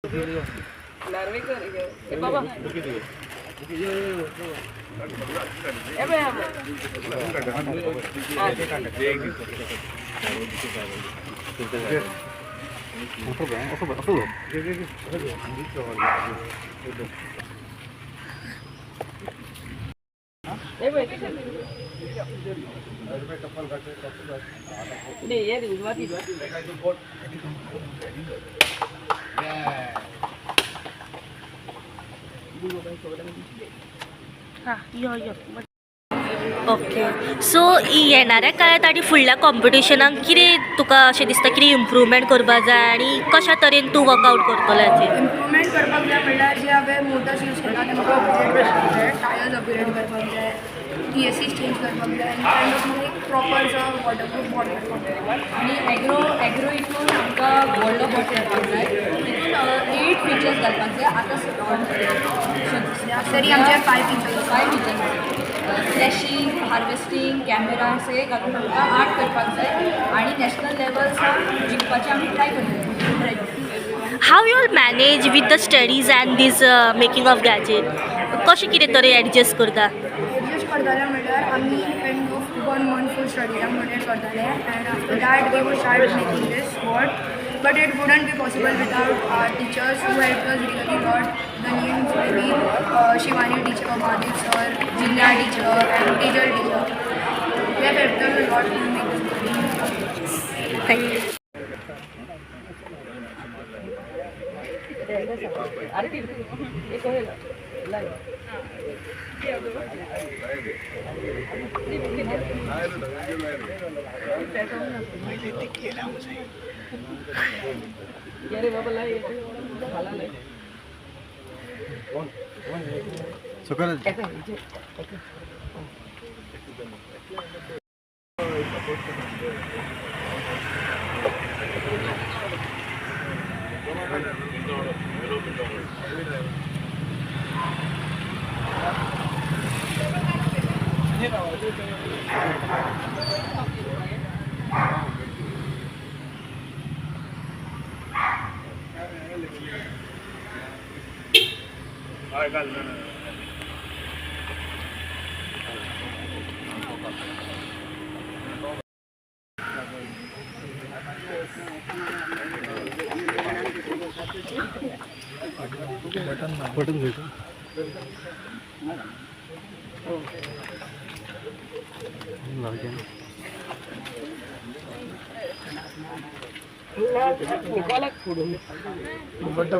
नार्वेकर ए बाबा ए बे नहीं ये गुजराती ओके. सो येणाऱ्या काळात आनी फुडल्या कॉम्पिटिशनाक कितें तुका अशें दिसता कितें इम्प्रूवमेंट करपाक जाय आनी कशा तरेन तूं वर्कआउट करतलो हेचेर? इम्प्रूवमेंट करपाक जाय म्हणल्यार जे हांवें मोटर्स यूज केला तेमकां अपग्रेड करपाक जाय, टायर्स अपग्रेड करपाक जाय, TSCs चेंज करपाक जाय आनी कायंड ऑफ म्हणजे एक प्रॉपर जो वॉटरप्रूफ बॉट करपाक जाय. आनी एग्रो हितून आमकां व्हडलो बॉट करपाक जाय. हितून 8 फीचर्स घालपाक जाय. आतां तरी आमचे 5 features 5 features flashing, harvesting, camera सगळे घालून आमकां 8 करपाक जाय आनी नॅशनल लेवल्साक जिखपाचें आमी ट्राय करता. How you will manage with the studies and this making of gadget? कशें कितें तरी एडजस्ट करता? एडजस्ट करताले म्हणल्यार आमी कायंड ऑफ 1 month फूल स्टडीजाक मोटिवेट करताले and after that we would start making this bot. But it wouldn't be possible without our teachers who helped us really lot. The names may be Shivani teacher, Madhav sir, Jinya teacher and Tejal teacher. They have helped us a lot to make this. Thank you. यारे बाबा ला ये खाला ले सकाळ button भेटू निकाला फोडून बट्टा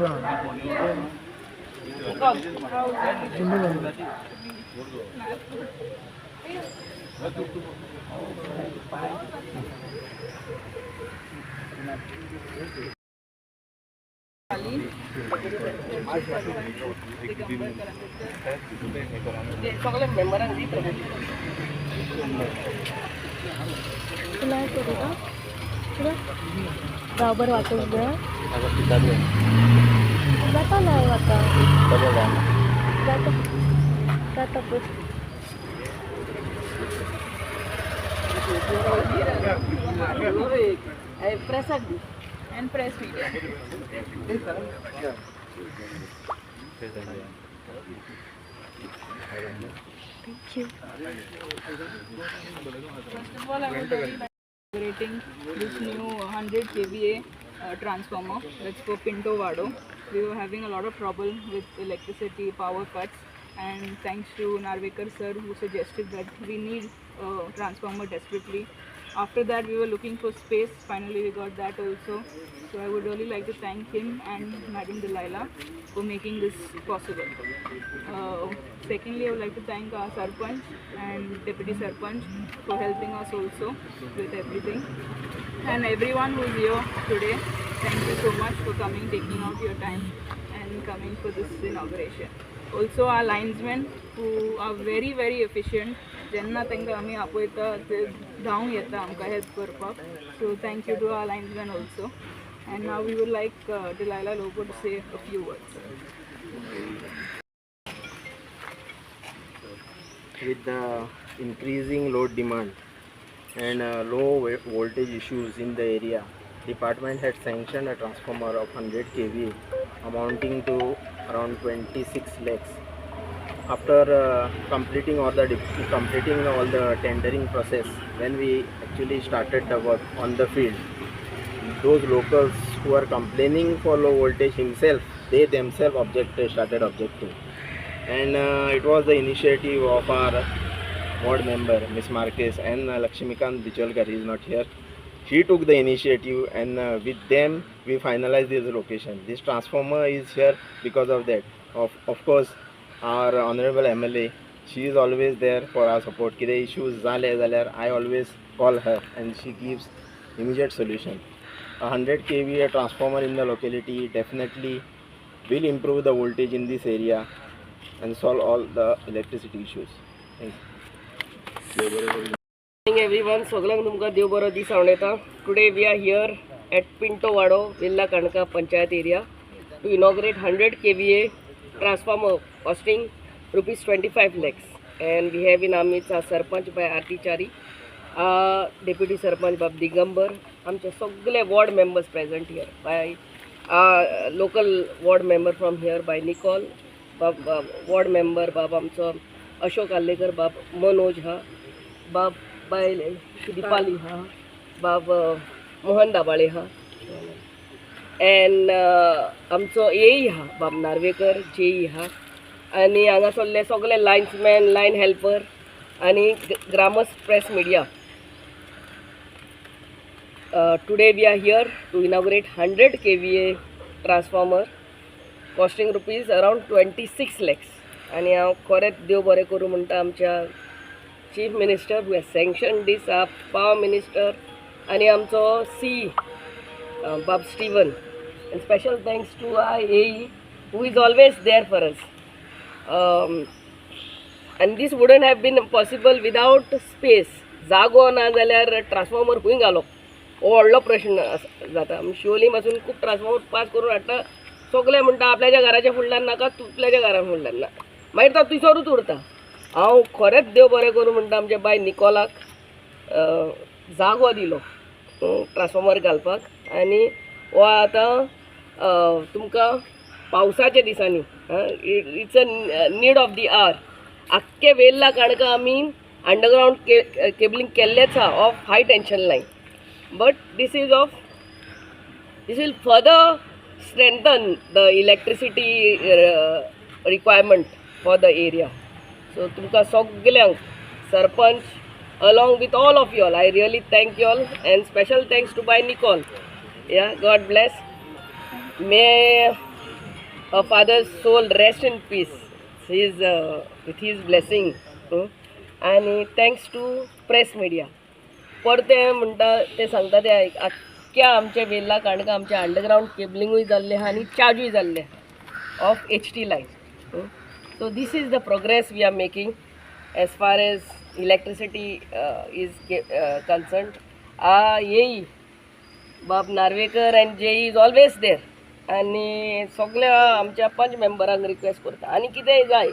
सगळे मेंबरांक दी बरोबर वाटून जाय जाता नाही आता जाता जाता प्रेसाक दी and press media. Thank you. First of all, I would really like inaugurating this new 100 kVA transformer. That's for Pinto Vado. We were having a lot of trouble with electricity power cuts, and thanks to Narvekar sir who suggested that we need a transformer desperately. After that we were looking for space. Finally we got that also. So I would really like to thank him and Madam Delilah for making this possible. Secondly, I would like to thank our Sarpanch and Deputy Sarpanch for helping us also with everything. And everyone who is here today, thank you so much for coming, taking out your time and coming for this inauguration. Also our linesmen who are very very efficient. जेन्ना तांकां आमी आपयता ते धांवून येता आमकां help करपाक. So thank you to our linesman also. And now we would like Delilah Lobo to say a few words. With the increasing load demand and low voltage issues in the area, department had sanctioned a transformer of 100 kVA amounting to around 26 lakhs. After completing all the tendering process, when we actually started the work on the field, those locals who are complaining for low voltage himself, they themselves started objecting, and it was the initiative of our ward member Miss Marquez and Lakshmikant Bicholkar. He is not here. She took the initiative, and with them we finalized this location. This transformer is here because of that. Of course, our honorable MLA, she is always there for our support. Kide issues zale zalyar I always call her, and she gives immediate solution. A 100 kVA transformer in the locality definitely will improve the voltage in this area and solve all the electricity issues. Thank you. Morning everyone, सगळ्यांक तुमकां देव बरो दीस हांव येता. Today we are here at Pinto Vado, Villa Kanka Panchayat area to inaugurate 100 kVA transformer costing rupees 25 lakhs. And we have in our midst our Sarpanch by Aarti Chari, Deputy Sarpanch Bab Digambar, आमचे सगळे ward members present here, by local ward member from here by Nicole, ward member Bab आमचो Ashok Arlekar, Bab Manoj हा, Bab बायल दिपाली हा, बाब मोहन दाबाळे हा, N आमचो एई हा बाब नार्वेकर जेई हा, आनी हांगासरले सगळे लायन्समॅन, लायन हेल्पर आनी grams press media. Today we are here to inaugurate 100 kVA transformer costing rupees around 26 lakhs. आनी हांव खरेंच देव बरें करूं म्हणटा आमच्या Chief Minister who has sanctioned this, Power Minister, and आमचो C Bob Stephen, and special thanks to our AE who is always there for us. And this wouldn't have been possible without space. जागो ना जाल्यार transformer खंय घालप हो व्हडलो प्रश्न जाता. शिवोलीम पासून खूब ट्रान्सफॉर्मर पास करून हाडटा, सगळे म्हणटा आपल्याच्या घराच्या फुडल्यान नाका, तुपल्याच्या घरा फुडल्यान ना, मागीर तो थंयसरूच उरता. हांव खरेंच देव बरें करूं म्हणटा आमचे बाय निकोलाक जागो दिलो ट्रान्सफॉर्मर घालपाक. आनी हो आतां तुमकां पावसाच्या दिसांनी it's a need of the hour. आख्खे वेल्ला काणका आमी अंडरग्रावंड केबलिंग केल्लेच आहा of high tension line, but this will further strengthen the electricity requirement for the area. So तुमकां सगळ्यांक sarpanch along with all of you all, I really thank you all, and special thanks to by Nicole. Yeah, God bless. May her father's soul rest in peace. With his blessing. And thanks to press media. परते म्हणटा ते सांगता ते आख्ख्या आमच्या वेल्ला काणका आमचे underground केबलिंगूय जाल्ले आहा आनी चार्जूय जाल्ले of HT line. So this is the progress we are making as far as electricity is concerned. येई बाब Narvekar and JE is always there. आनी सगळ्या आमच्या 5 मेंबरांक रिक्वेस्ट करता, आनी कितेंय जाय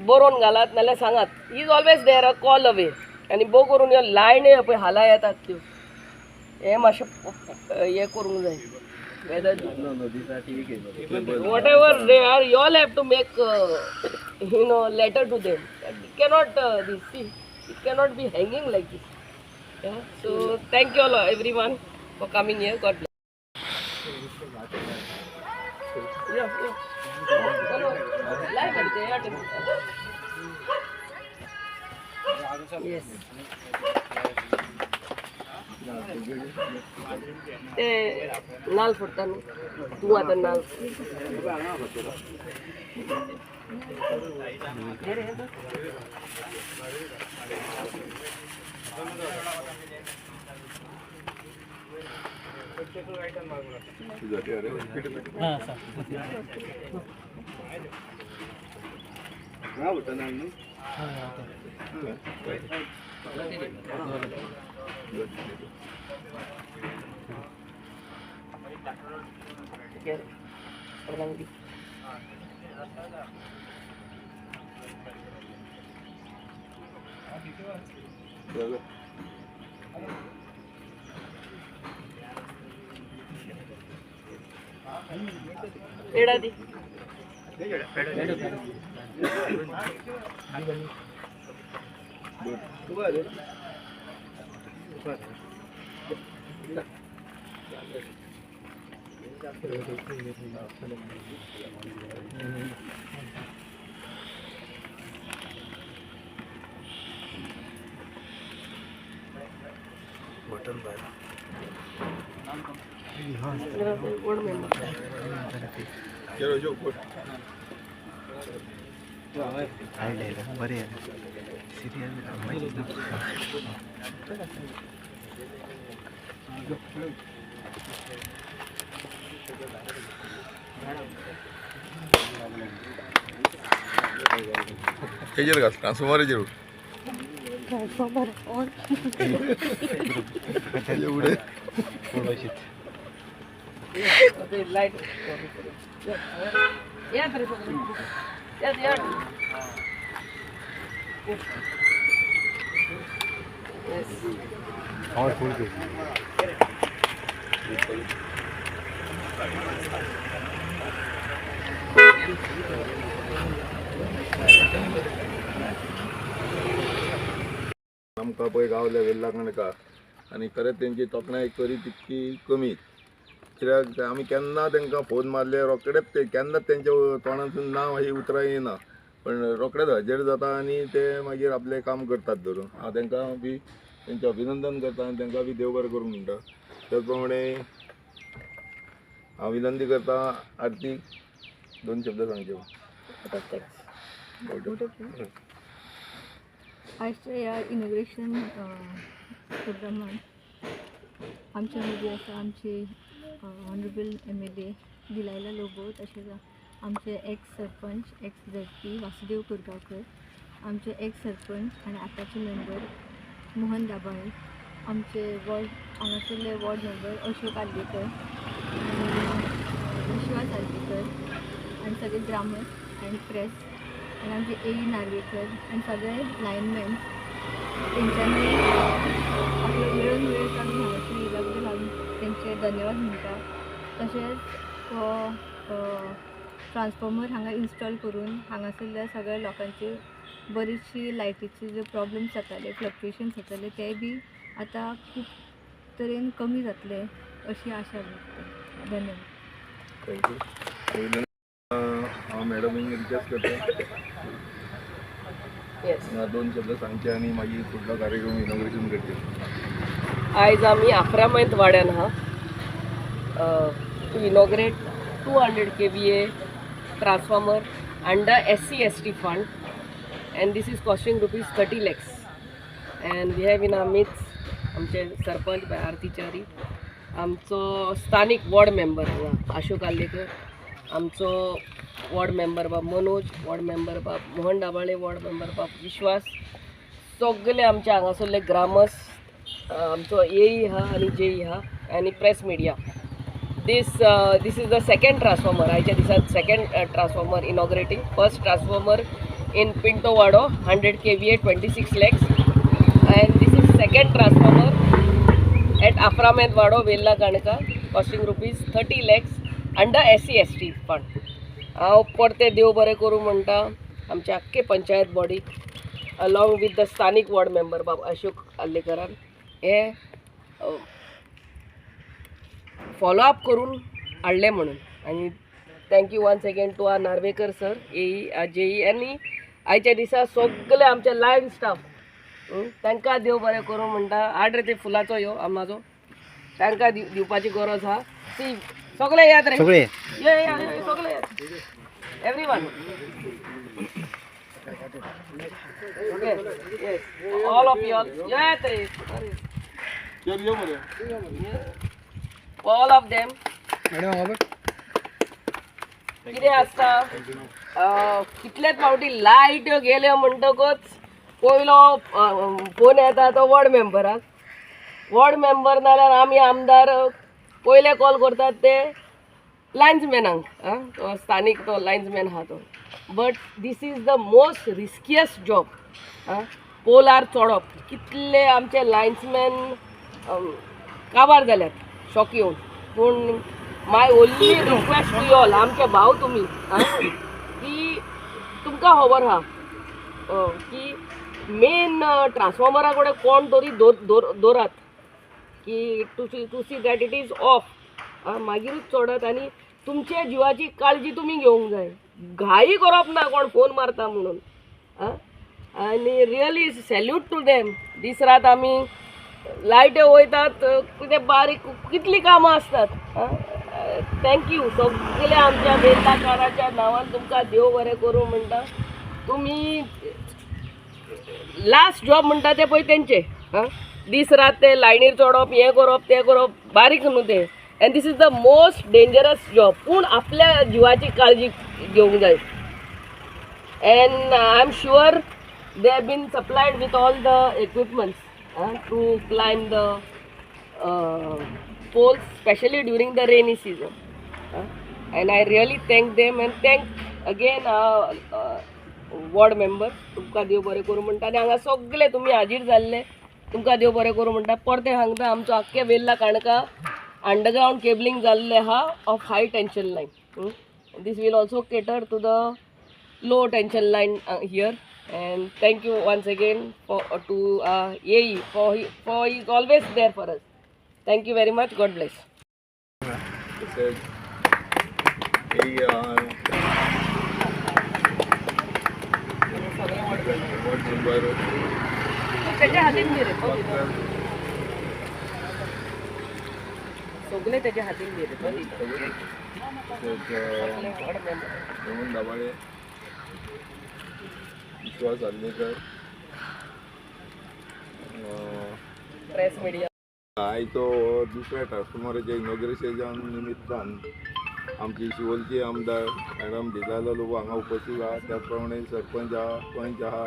बरोवन घालात नाल्यार सांगात. He is always there, a call away. आनी भोव करून ह्यो लायण्यो पळय हाला येतात त्यो, हे मातशें हें करूंक जाय. Whatever they are, you all have to make letter to them. It cannot it cannot be hanging like this. Yeah? So thank you all everyone for coming here. God bless. Yes. ते नाल फोडटा न्हू, तूं आतां नाल पेडा दी ward member बरे serial हेजेर घाल transformer हेजेर transformer on एवढे okay light या तरी या और फुल आमकां पळय गावल्या वेल्ला कणका आनी खरेंच तेंची तोखणाय करी तितकी कमी कित्याक आमी केन्ना तांकां फोन मारले रोखडेच ते केन्नाच तेंच्या तोंडांतून नांव अशी उतरां येना पण रोखडेच हजेर जाता आनी ते मागीर आपलें काम करतात धरून हांव तांकां बी तेंचें अभिनंदन करता आनी तांकां बी देव बरें करूं म्हणटा त्याच प्रमाणे हांव विनंती करता आरती 2 शब्द सांगच्यो आजच्या ह्या इनॉग्रेशन प्रोग्रामात आमच्या मदीं आसा आमचे ऑनरेबल MLA दिलायला लोबो तशेंच आमचे ex sarpanch ex ZP Vasudev Kurgaonkar आमचे एक्स सरपंच आनी आतांचे मेंबर मोहन दाबाळे आमचे वॉर्ड हांगासरले वॉर्ड मेंबर अशोक आर्लेकर आनी विश्वास आर्लेकर आनी सगळे ग्रामस्थ आनी प्रेस आनी आमचे AE नार्वेकर आनी सगळे लायनमॅन तेंच्यांनी आपलो वेळ काडून हांगासर येयल्या बद्दल हांव तेंचे धन्यवाद म्हणटा तशेंच हो ट्रान्सफॉर्मर हांगा इन्स्टॉल करून हांगासरल्या सगळ्या लोकांची बरीचशी लायटीचे जे प्रॉब्लेम्स जाताले फ्लक्च्युएशन्स जाताले ते बी आतां खूब तरेन कमी जातले अशी आशा व्यक्त धन्यवाद थँक्यू हांव मॅडमीक रिक्वेस्ट करता येस 2 शब्द सांगचे आनी मागीर फुडलो कार्यक्रम इनॉग्रेशन करचे आयज आमी 11 वाड्यान आहा to inaugurate 200 kVA transformer under SC/ST fund and this is costing rupees 30 lakhs and we have in our midst आमचे सरपंच बाय आरतीचारी आमचो स्थानिक वॉर्ड मेंबर हांगा अशोक आर्लेकर आमचो वॉर्ड मेंबर बाब मनोज वॉर्ड मेंबर बाब मोहन दाबाळे वॉर्ड मेंबर बाब विश्वास सगळे आमचे हांगासरले ग्रामस्थ आमचो AE हा आनी JE हा आनी press media this is the second transformer आयच्या दिसात second transformer inaugurating first transformer in Pinto Vado 100 kVA 26 lakhs and this is second transformer at Aframed Vado Vella Kanaka costing rupees 30 lakhs under SC/ST fund हांव परते देव बरें करूं म्हणटा आमच्या आख्खे panchayat body along with the स्थानिक वॉर्ड मेंबर बाब अशोक आर्लेकरान हे फॉलो अप करून हाडलें म्हणून आनी thank you once again to R Narvekar sir AE JE आनी आयच्या दिसा सगळे आमचे लायव्ह स्टाफ तांकां देव बरें करूं म्हणटा हाड रे ते फुलाचो ह्यो आमाचो तांकां दिवपाची गरज आहा ती सगळे येयात रे सगळे सगळे येयात everyone okay yes all of you all येयात रे ऑल ऑफ देम कितें आसता कितलेच फावटी लायट गेल्यो म्हणटकच पयलो फोन येता तो वॉर्ड मेंबर नाल्यार आमी आमदार पयले कॉल करतात ते लायन्समॅनांक तो स्थानीक तो लायन्समॅन आहा तो but this is the most riskiest job पोलार चोडप कितले आमचे लायन्समॅन काबार जाल्यात शॉक येवन पूण my only request to all आमचे भाव तुमी की तुमकां खबर आहा की मेन ट्रान्सफॉर्मरा कडेन कोण तरी दवरात की to see that it is off मागीरूच सोडत आनी तुमच्या जिवाची काळजी तुमी घेवंक जाय. घाई करप ना कोण फोन मारता म्हणून आनी रियली सॅल्यूट टू देम. दीस रात आमी लायट्यो वयतात कितें बारीक कितलीं कामां असतात. थँक्यू सगळे आमच्या बेंदाकाराच्या नांवान तुमकां देव बरें करूं म्हणटा. तुमी लास्ट जॉब म्हणटा ते पळय तेंचे दीस रात ते लायनीर चडप हें करप तें करप बारीक न्हू ते. And this is the most dangerous job. पूण आपल्या जिवाची काळजी घेवंक जाय. And I am sure they have been supplied with all the equipments to climb the poles, especially during the rainy season. And I really thank them and thank again ward members. तुमकां देव बरें करूं म्हणटा आनी हांगा सगळे तुमी हाजीर जाल्ले तुमकां देव बरें करूं म्हणटा. परते सांगता आमचो आख्खे वेल्ला काणका अंडरग्राउंड केबलिंग जाल्ले आहा of high tension line. This will also cater to the low tension line here. And thank you once again to AE for he is always there for us. Thank you very much. God bless. तसेच त्याच्या हातीन गेले सगळे त्याच्या हातीन गेले. दाबाळे विश्वास Arlekar press media आयज तो दुसऱ्या ट्रान्सफॉर्मराच्या इनॉग्रेशना निमित्तान आमची शिवोलची आमदार मॅडम दिलाला लोक हांगा उपस्थित आहा. त्याच प्रमाणे सरपंच आहा पंच आहा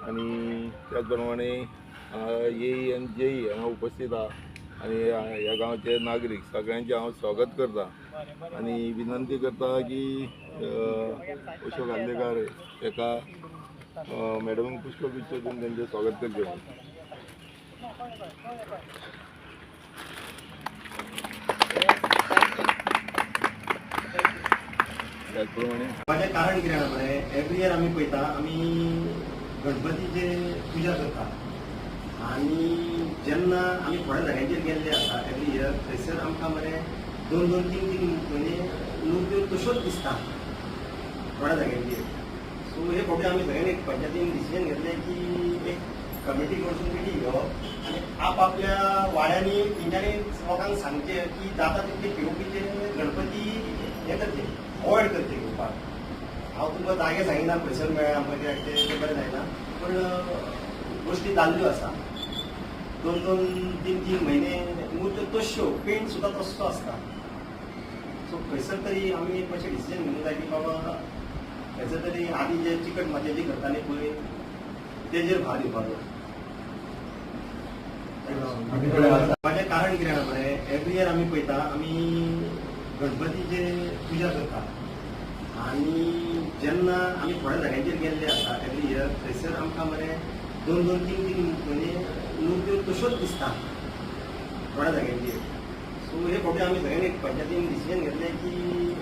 आनी त्याच प्रमाणे येई आनी जेई हांगा उपस्थित आहा आनी ह्या गांवचे नागरीक सगळ्यांचे हांव स्वागत करता आनी विनंती करता की अशोक आर्लेकर एका मॅडम पुष्प पिक्चरून त्यांचे स्वागत करचे. त्याचप्रमाणे माझे कारण कितें आहा मरे एवरी इयर आमी पळयता आमी गणपतीचे पुजा करता आनी जेन्ना आमी थोड्या जाग्यांचेर गेल्ले आसा एवरी इयर थंयसर आमकां मरे 2-3 म्हयने लोक तश्योच दिसता थोड्या जाग्यांचेर. सो हे फावटी आमी सगळ्यांनी एक पंचायतीन डिसिजन घेतलें की एक कमिटी कडसून मिटींग घेवप आनी आपल्या वाड्यांनी तेंच्यांनी लोकांक सांगचें की जाता तितले पीओपीचे गणपती हे करचे अवॉयड करचे घेवपाक. हांव तुमकां जागे सांगिना खंयसर मेळ्ळें आमकां कित्याक तें बरें जायना पूण गोश्टी जाल्ल्यो आसा. 2-3 म्हयने मूर्त्यो तश्यो पेंट सुद्दां तसो आसता. सो खंयसर तरी आमी एक मातशें डिसिजन घेवंक जाय की बाबा खंयसर तरी आदी जे चिकट मातयेची करताली पळय तेजेर भार दिवपाक जाय. माझे कारण कितें आहा मरे एवरी इयर आमी पळयता आमी गणपतीचे पुजा करता आनी जेन्ना आमी थोड्या जाग्यांचेर गेल्ले आसा एवरी इयर थंयसर आमकां मरे 2-3 म्हयने लोक तश्योच दिसता थोड्या जाग्यांचेर. सो हे फावटी आमी सगळ्यांनी एक पंचायतीन डिसिजन घेतलें की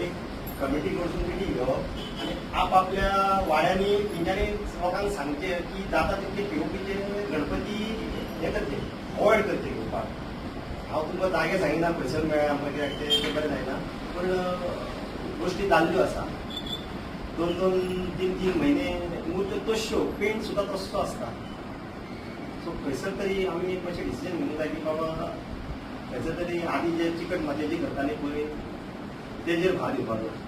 एक कमिटी कडसून मिटींग घेवप आनी आपल्या वाड्यांनी तेंच्यांनी लोकांक सांगचें की जाता तितले पीओपीचे गणपती हे करचे अवॉयड करचे घेवपाक. हांव तुमकां जागे सांगिना खंयसर मेळ्ळें आमकां कित्याक तें बरें जायना पूण गोश्टी जाल्ल्यो आसा. 2-3 म्हयने मूर्त्यो तश्यो पेंट सुद्दां तसो आसता. सो खंयसर तरी आमी एक मातशें डिसिजन घेवंक जाय की बाबा खंयसर तरी आदी जे चिकट मातयेची करताली पळय तेजेर भार दिवपाक जाय.